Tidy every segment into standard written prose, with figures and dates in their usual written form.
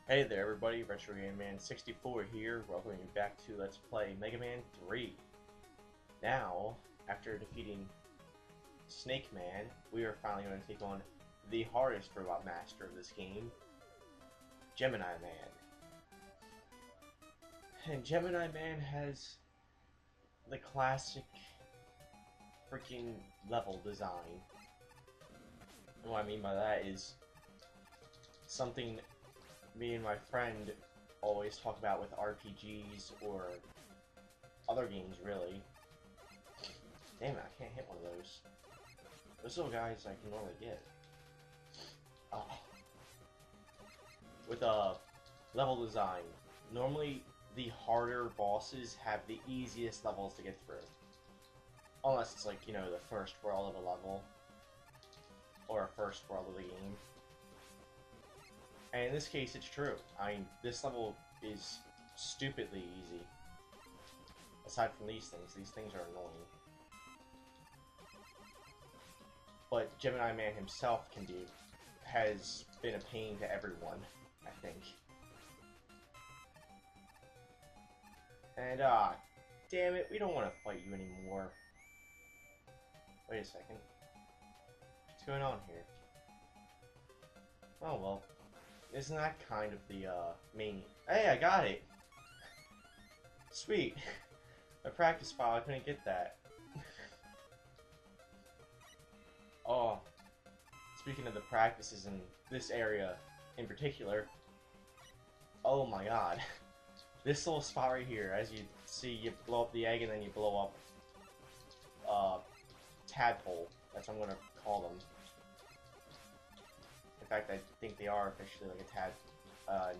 Hey there everybody, Retro Game Man 64 here, welcoming you back to Let's Play Mega Man 3. Now, after defeating Snake Man, we are finally going to take on the hardest robot master of this game, Gemini Man. And Gemini Man has the classic freaking level design. And what I mean by that is something me and my friend always talk about with RPGs or other games, really. Damn it, I can't hit one of those. Those little guys I can normally get. Oh. With a level design, normally the harder bosses have the easiest levels to get through. Unless it's like, you know, the first world of a level. Or a first world of the game. And in this case, it's true. I mean, this level is stupidly easy. Aside from these things are annoying. But Gemini Man himself has been a pain to everyone, I think. And, damn it, we don't want to fight you anymore. Wait a second. What's going on here? Oh, well. Isn't that kind of the, main... Hey, I got it! Sweet! My practice file, I couldn't get that. Oh, speaking of the practices in this area in particular, oh my god. This little spot right here, as you see, you blow up the egg and then you blow up, tadpole. That's what I'm gonna call them. In fact, I think they are officially like a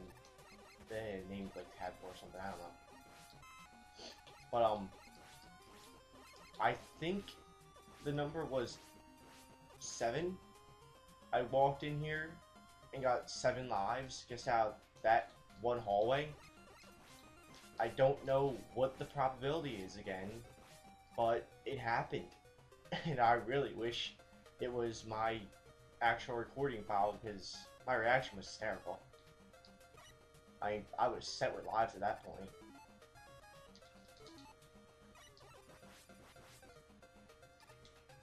they named like tadpole or something, I don't know. But, I think the number was 7. I walked in here and got 7 lives just out of that one hallway. I don't know what the probability is again, but it happened. And I really wish it was my actual recording file because my reaction was hysterical. I was set with lives at that point.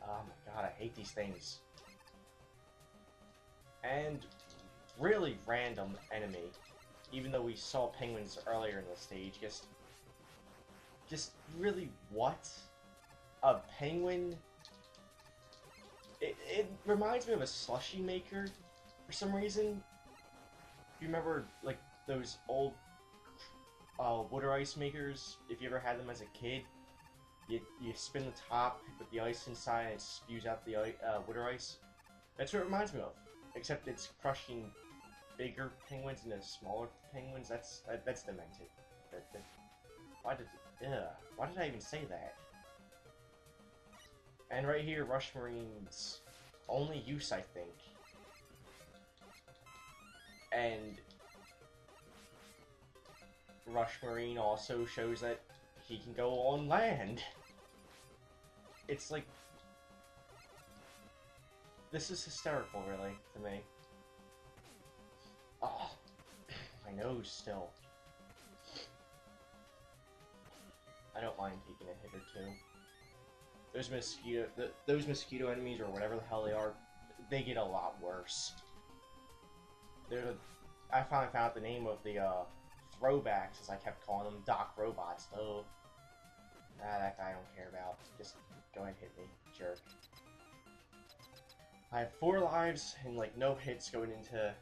Oh my god, I hate these things. And really random enemy. Even though we saw penguins earlier in the stage, just really what? A penguin? It reminds me of a slushy maker for some reason. If you remember, like, those old water ice makers, if you ever had them as a kid, you spin the top, put the ice inside, and it spews out the water ice. That's what it reminds me of. Except it's crushing bigger penguins into smaller penguins. That's demented. Why did I even say that? And right here, Rush Marine's only use, I think. And Rush Marine also shows that he can go on land. It's like... This is hysterical, really, to me. Oh, my nose still. I don't mind taking a hit or two. Those mosquito enemies, or whatever the hell they are, they get a lot worse. I finally found out the name of the throwbacks, as I kept calling them, Doc Robots. Oh, that guy I don't care about. Just go ahead and hit me, jerk. I have 4 lives and like no hits going into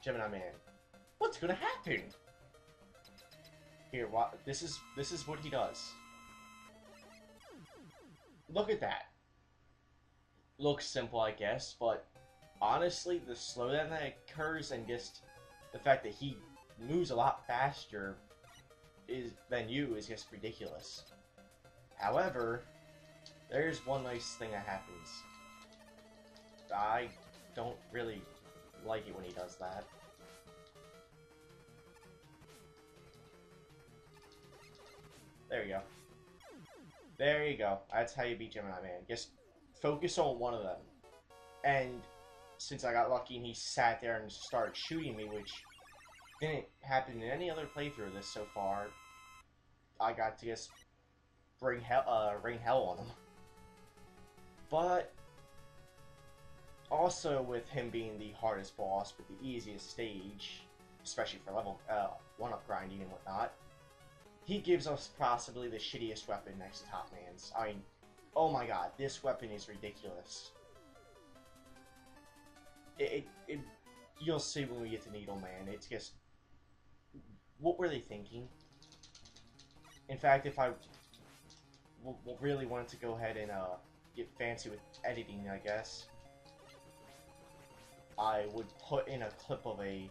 Gemini Man. What's gonna happen? Here, this is what he does. Look at that. Looks simple, I guess, but honestly, the slowdown that occurs and just the fact that he moves a lot faster than you is just ridiculous. However, there's one nice thing that happens. I don't really like it when he does that. There you go. There you go. That's how you beat Gemini Man. Just focus on one of them. And since I got lucky and he sat there and started shooting me, which Didn't happen in any other playthrough of this so far. I got to just rain hell on him. But also with him being the hardest boss, but the easiest stage, especially for level 1-up grinding and whatnot, he gives us possibly the shittiest weapon next to Top Man's. I mean, oh my god, this weapon is ridiculous. You'll see when we get to Needle Man. It's just, what were they thinking? In fact, if I really wanted to go ahead and get fancy with editing, I guess, I would put in a clip of a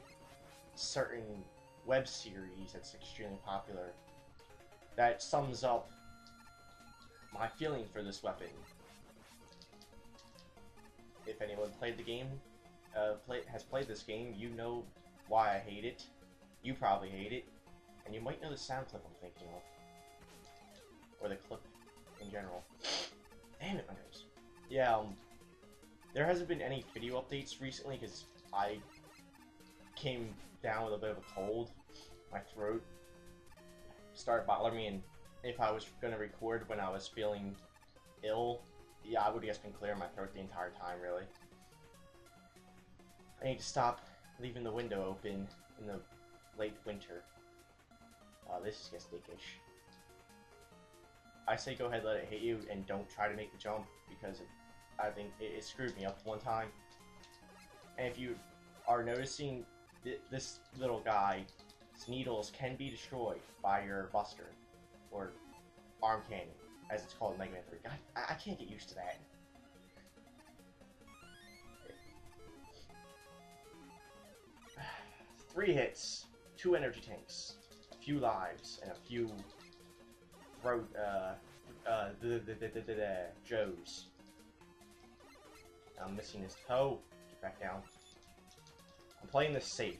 certain web series that's extremely popular that sums up my feeling for this weapon. If anyone played the game, has played this game, you know why I hate it. You probably hate it, and you might know the sound clip I'm thinking of, or the clip in general. Damn it, my nose. Yeah, there hasn't been any video updates recently because I came down with a bit of a cold. My throat started bothering me, and if I was going to record when I was feeling ill, yeah, I would have just been clearing my throat the entire time, really. I need to stop leaving the window open in the late winter. This is just dickish. I say go ahead, let it hit you, and don't try to make the jump, because I think it screwed me up one time. And if you are noticing, this little guy's needles can be destroyed by your buster, or arm cannon, as it's called in Mega Man 3. God, I can't get used to that. Three hits, 2 energy tanks, a few lives, and a few Joes. I'm missing his toe. Get back down. I'm playing this safe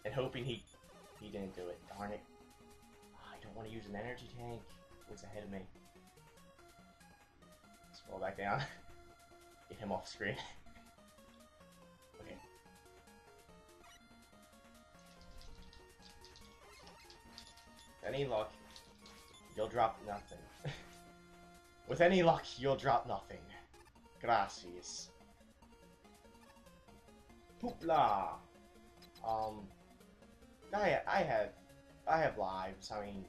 and hoping he didn't do it. Darn it. I don't want to use an energy tank. What's ahead of me? Let's fall back down. Get him off screen. Okay. Any luck, you'll drop nothing. With any luck, you'll drop nothing. Gracias. Hoopla! I have lives. I mean,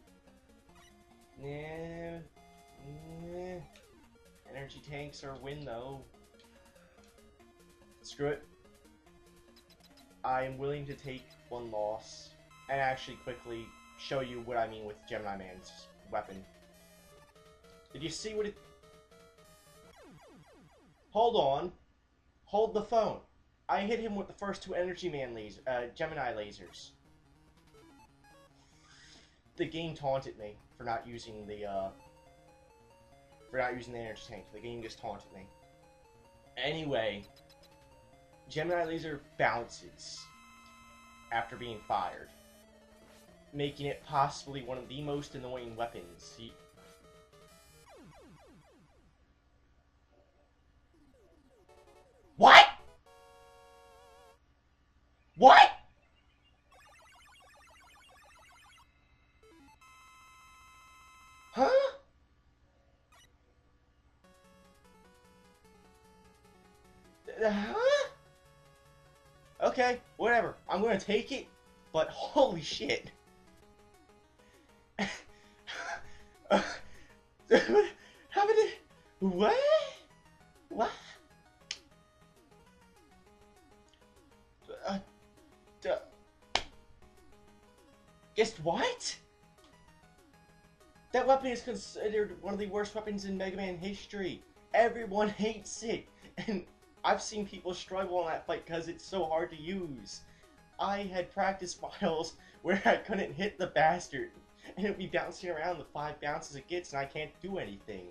energy tanks are a win though. Screw it. I'm willing to take one loss and actually quickly show you what I mean with Gemini Man's weapon. Did you see what it... Hold on. Hold the phone. I hit him with the first 2 Energy Man Gemini lasers. The game taunted me for not using the energy tank. The game just taunted me. Anyway, Gemini laser bounces after being fired, making it possibly one of the most annoying weapons. What? What? Huh? Huh? Okay, whatever. I'm gonna take it, but holy shit. How did it... What? What? Guess what? That weapon is considered one of the worst weapons in Mega Man history. Everyone hates it, and I've seen people struggle on that fight because it's so hard to use. I had practice files where I couldn't hit the bastard, and it would be bouncing around the 5 bounces it gets, and I can't do anything.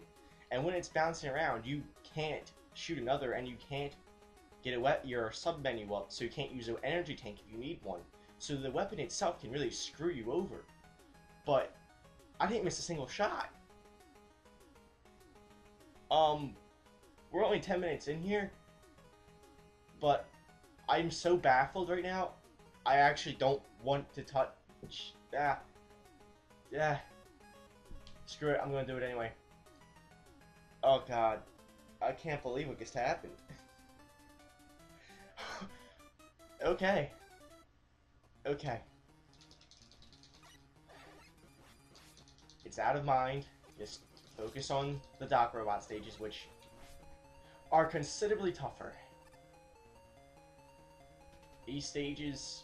And when it's bouncing around, you can't shoot another, and you can't get your sub-menu up, so you can't use an energy tank if you need one. So the weapon itself can really screw you over. But I didn't miss a single shot. We're only 10 minutes in here, but I'm so baffled right now. I actually don't want to touch. Yeah. Yeah. Screw it, I'm gonna do it anyway. Oh god. I can't believe what just happened. Okay. Okay. It's out of mind. Just focus on the Doc Robot stages, which are considerably tougher. These stages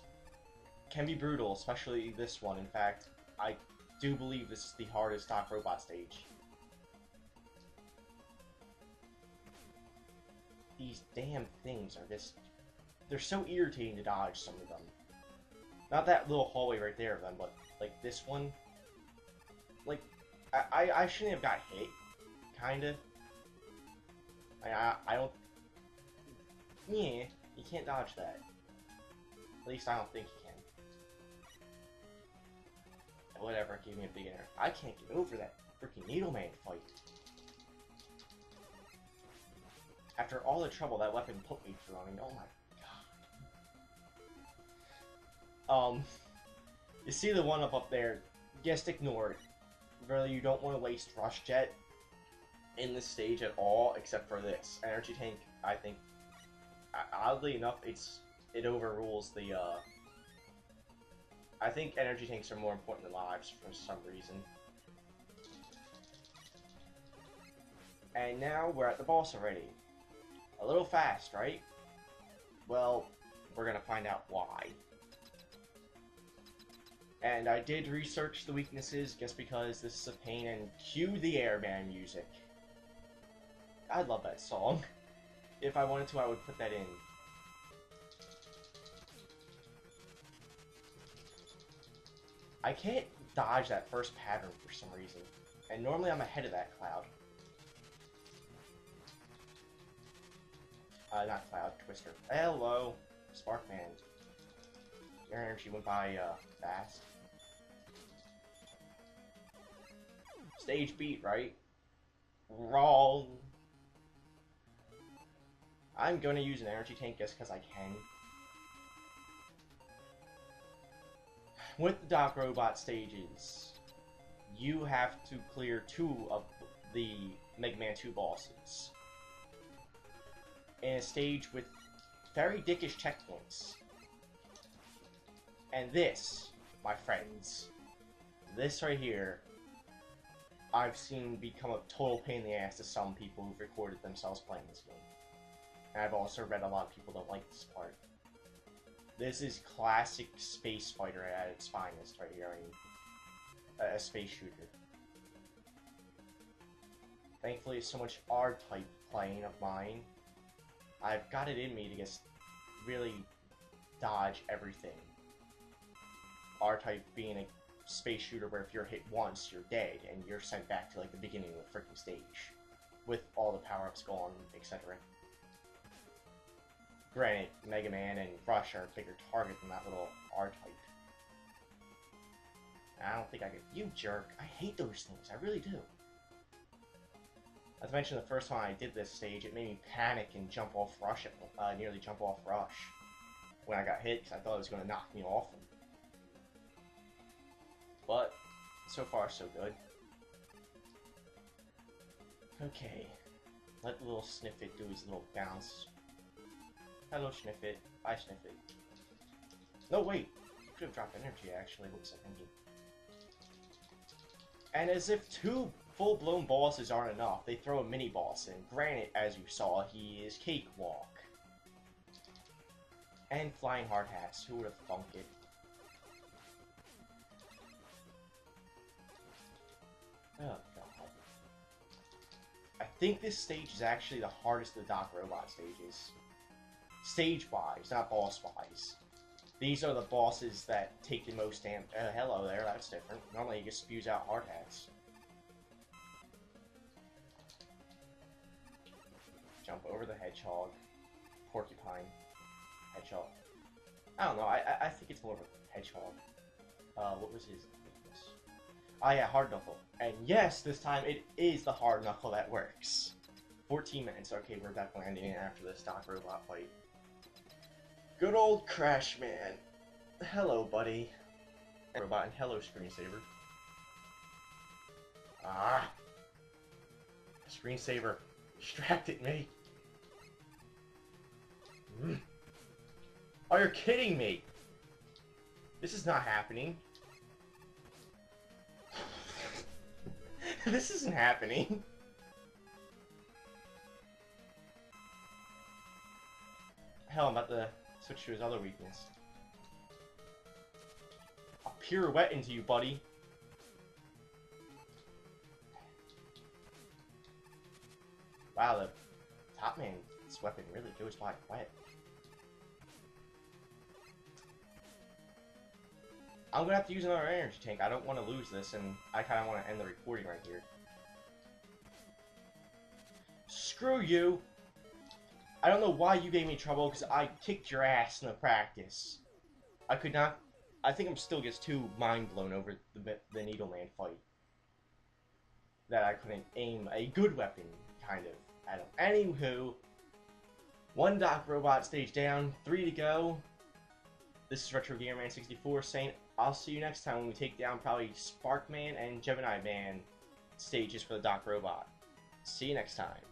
can be brutal, especially this one. In fact, I do believe this is the hardest Doc Robot stage. These damn things are just... they're so irritating to dodge, some of them. Not that little hallway right there of them, but, like, this one. Like, I shouldn't have got hit, kinda. I don't... yeah, you can't dodge that. At least I don't think you can. Whatever, give me a big error. I can't get over that freaking Needle Man fight. After all the trouble that weapon put me through, I mean, oh my god. You see the one up there, just ignore it. Really, you don't want to waste Rush Jet in this stage at all, except for this. Energy Tank, I think, oddly enough, it overrules the, I think Energy Tanks are more important than lives for some reason. And now we're at the boss already. A little fast, right? Well, we're gonna find out why. And I did research the weaknesses just because this is a pain, and cue the Airman music. I love that song. If I wanted to, I would put that in. I can't dodge that first pattern for some reason. And normally I'm ahead of that cloud. Not Cloud, Twister. Hello, Sparkman. Your energy went by, fast. Stage beat, right? Wrong. I'm gonna use an energy tank just because I can. With the Doc Robot stages, you have to clear 2 of the Mega Man 2 bosses. In a stage with very dickish checkpoints. And this, my friends, this right here, I've seen become a total pain in the ass to some people who've recorded themselves playing this game. And I've also read a lot of people don't like this part. This is classic space fighter at its finest right here. I mean, a space shooter. Thankfully, so much R-type playing of mine, I've got it in me to just really dodge everything. R-type being a space shooter where if you're hit once, you're dead, and you're sent back to like the beginning of the freaking stage. With all the power-ups gone, etc. Granted, Mega Man and Rush are a bigger target than that little R-type. I don't think I could... You jerk. I hate those things. I really do. As I mentioned the first time I did this stage, it made me panic and jump off Rush, nearly jump off Rush when I got hit, because I thought it was going to knock me off him. But, so far so good. Okay, let the little Sniffit do his little bounce. Hello Sniffit, bye Sniffit. No wait, could have dropped energy actually, looks like I need. And as if 2 full-blown bosses aren't enough, they throw a mini-boss in. Granted, as you saw, he is Cakewalk. And Flying Hard Hats, who would have thunk it? Oh god. I think this stage is actually the hardest of the Doc Robot stages. Stage-wise, not boss-wise. These are the bosses that take the most damage. Hello there, that's different. Normally he just spews out hard hats. Jump over the hedgehog. Porcupine. Hedgehog. I don't know, I think it's more of a hedgehog. What was his weakness? Ah yeah, hard knuckle. And yes, this time it is the hard knuckle that works. 14 minutes. Okay, we're definitely ending it after this Doc Robot fight. Good old Crash Man. Hello, buddy. Robot and hello, screensaver. Ah! Screensaver distracted me. Oh, you're kidding me! This is not happening. This isn't happening. Hell, I'm about to switch to his other weakness. I'll pirouette into you, buddy. Wow, the Top Man's weapon really goes by quiet. I'm gonna have to use another energy tank. I don't want to lose this, and I kind of want to end the recording right here. Screw you! I don't know why you gave me trouble, because I kicked your ass in the practice. I could not... I think I'm still just too mind-blown over the Needle Man fight. That I couldn't aim a good weapon, kind of, at him. Anywho, 1 Doc Robot stage down, 3 to go. This is Retro Gamer Man 64 saying, I'll see you next time when we take down probably Sparkman and Gemini Man stages for the Doc Robot. See you next time.